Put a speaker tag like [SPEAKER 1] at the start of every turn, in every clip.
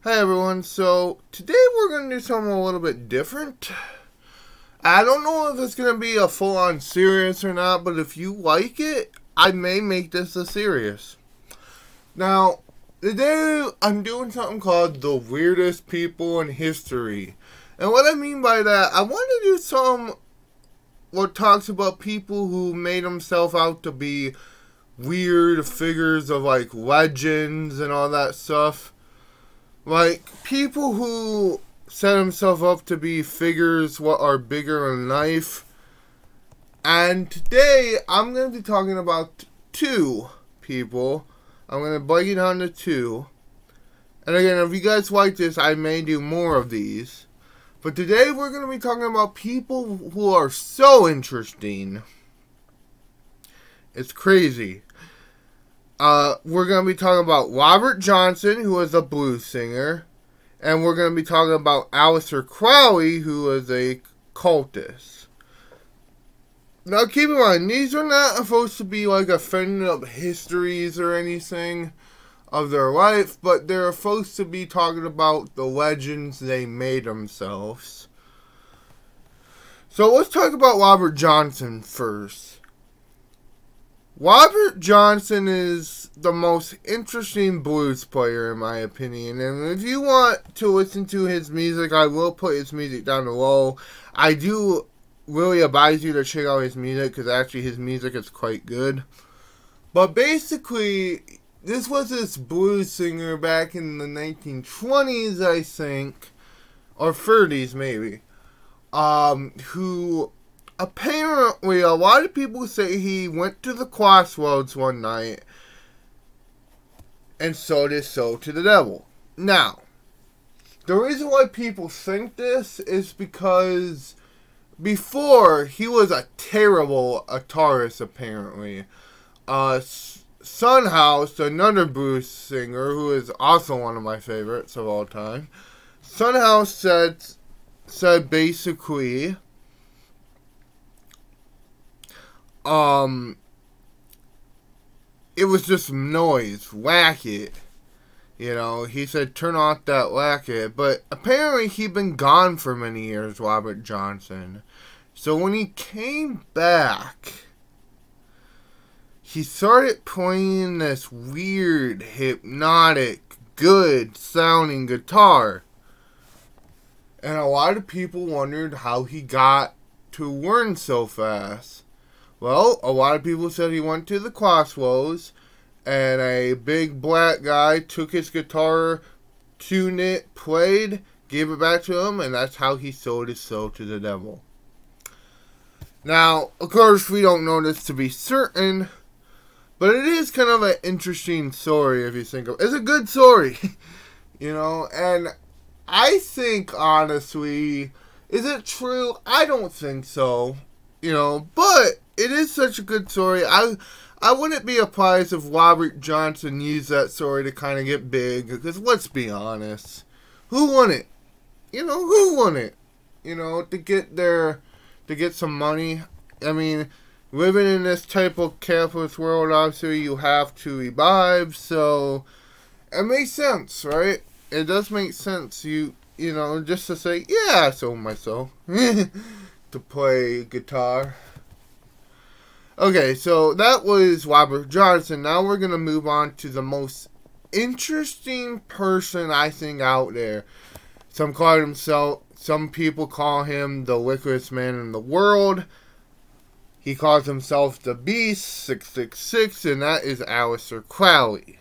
[SPEAKER 1] Hey everyone, so today we're going to do something a little bit different. I don't know if it's going to be a full-on serious or not, but if you like it, I may make this a serious. Now, today I'm doing something called the weirdest people in history. And what I mean by that, I want to do something what talks about people who made themselves out to be weird figures of like legends and all that stuff. Like, people who set themselves up to be figures what are bigger in life. And today, I'm going to be talking about two people. I'm going to break it down to two. And again, if you guys like this, I may do more of these. But today, we're going to be talking about people who are so interesting. It's crazy. We're going to be talking about Robert Johnson, who was a blues singer. And we're going to be talking about Aleister Crowley, who was a cultist. Now, keep in mind, these are not supposed to be like offending up histories or anything of their life, but they're supposed to be talking about the legends they made themselves. So, let's talk about Robert Johnson first. Robert Johnson is the most interesting blues player in my opinion, and if you want to listen to his music, I will put his music down below. I do really advise you to check out his music, because actually his music is quite good. But basically, this was this blues singer back in the 1920s, I think, or 30s maybe, who apparently, a lot of people say he went to the crossroads one night and sold his soul to the devil. Now, the reason why people think this is because before, he was a terrible guitarist, apparently. Sunhouse, another blues singer, who is also one of my favorites of all time, Sunhouse said basically, it was just noise, racket. You know, he said, turn off that racket. But apparently he'd been gone for many years, Robert Johnson. So when he came back, he started playing this weird, hypnotic, good sounding guitar. And a lot of people wondered how he got to learn so fast. Well, a lot of people said he went to the crossroads, and a big black guy took his guitar, tuned it, played, gave it back to him, and that's how he sold his soul to the devil. Now, of course, we don't know this to be certain, but it is kind of an interesting story if you think of it. It's a good story, you know, and I think, honestly, is it true? I don't think so, you know, but it is such a good story. I wouldn't be surprised if Robert Johnson used that story to kind of get big. Because let's be honest, who wouldn't? You know, who wouldn't? You know, to get some money. I mean, living in this type of capitalist world, obviously you have to revive. So it makes sense, right? It does make sense. You know, just to say, yeah, I sold myself to play guitar. Okay, so that was Robert Johnson. Now we're going to move on to the most interesting person I think out there. Some people call him the wickedest man in the world. He calls himself the Beast 666, and that is Aleister Crowley.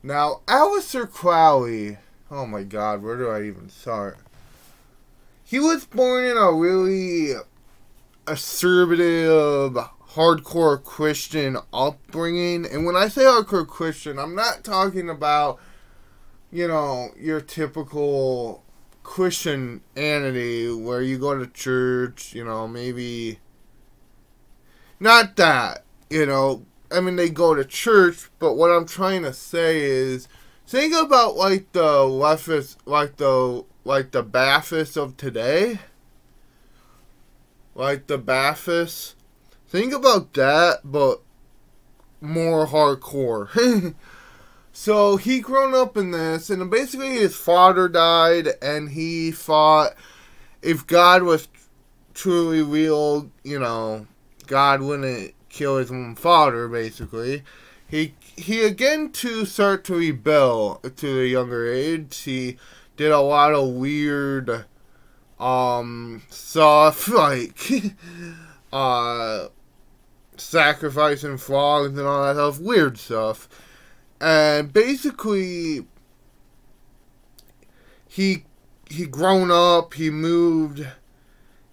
[SPEAKER 1] Now, Aleister Crowley, oh my god, where do I even start? He was born in a really conservative, hardcore Christian upbringing. And when I say hardcore Christian, I'm not talking about, you know, your typical Christianity where you go to church, you know, maybe not that, you know. I mean, they go to church, but what I'm trying to say is, think about like the leftist, like the Baptists of today. Like the Baptists. Think about that, but more hardcore. So he grown up in this, and basically his father died, and he thought if God was truly real, you know, God wouldn't kill his own father, basically. He again to start to rebel to the younger age. He did a lot of weird stuff like sacrificing frogs and all that stuff, weird stuff. And basically he grown up, he moved,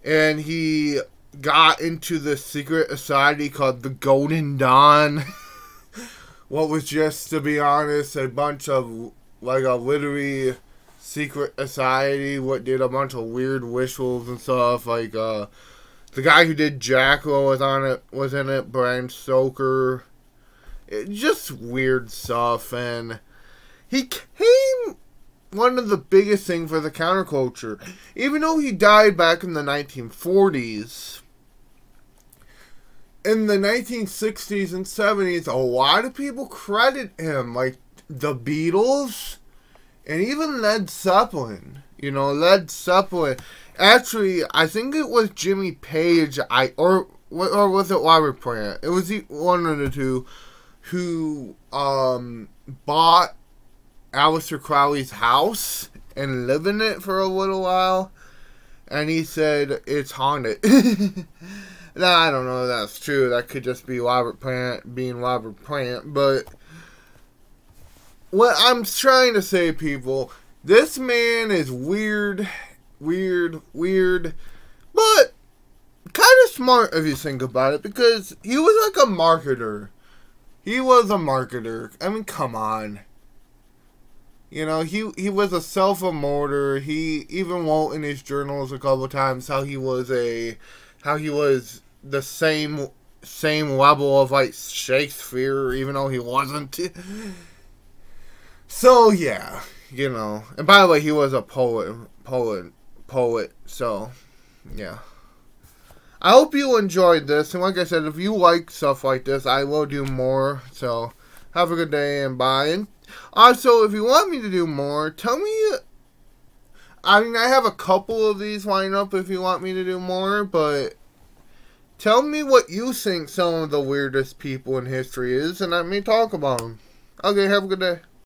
[SPEAKER 1] and he got into the secret society called the Golden Dawn. What was just, to be honest, a bunch of, like, a literary secret society. What did a bunch of weird rituals and stuff. Like, the guy who did Jackal was in it, Bram Stoker. Just weird stuff. And he came one of the biggest things for the counterculture. Even though he died back in the 1940s, in the 1960s and 70s, a lot of people credit him, like the Beatles and even Led Zeppelin. You know, Led Zeppelin. Actually, I think it was Jimmy Page, or was it Robert Plant? It was one of the two who bought Aleister Crowley's house and lived in it for a little while, and he said it's haunted. Now, I don't know if that's true. That could just be Robert Plant being Robert Plant. But what I'm trying to say, people, this man is weird, but kind of smart if you think about it, because he was like a marketer. He was a marketer. I mean, come on. You know, he was a self-promoter. He even wrote in his journals a couple times how he was the same level of, like, Shakespeare, even though he wasn't. So yeah, you know. And by the way, he was a poet. So yeah. I hope you enjoyed this, and like I said, if you like stuff like this, I will do more. So have a good day and bye. And also, if you want me to do more, tell me. I mean, I have a couple of these lined up if you want me to do more, but tell me what you think some of the weirdest people in history is, and let me talk about them. Okay, have a good day.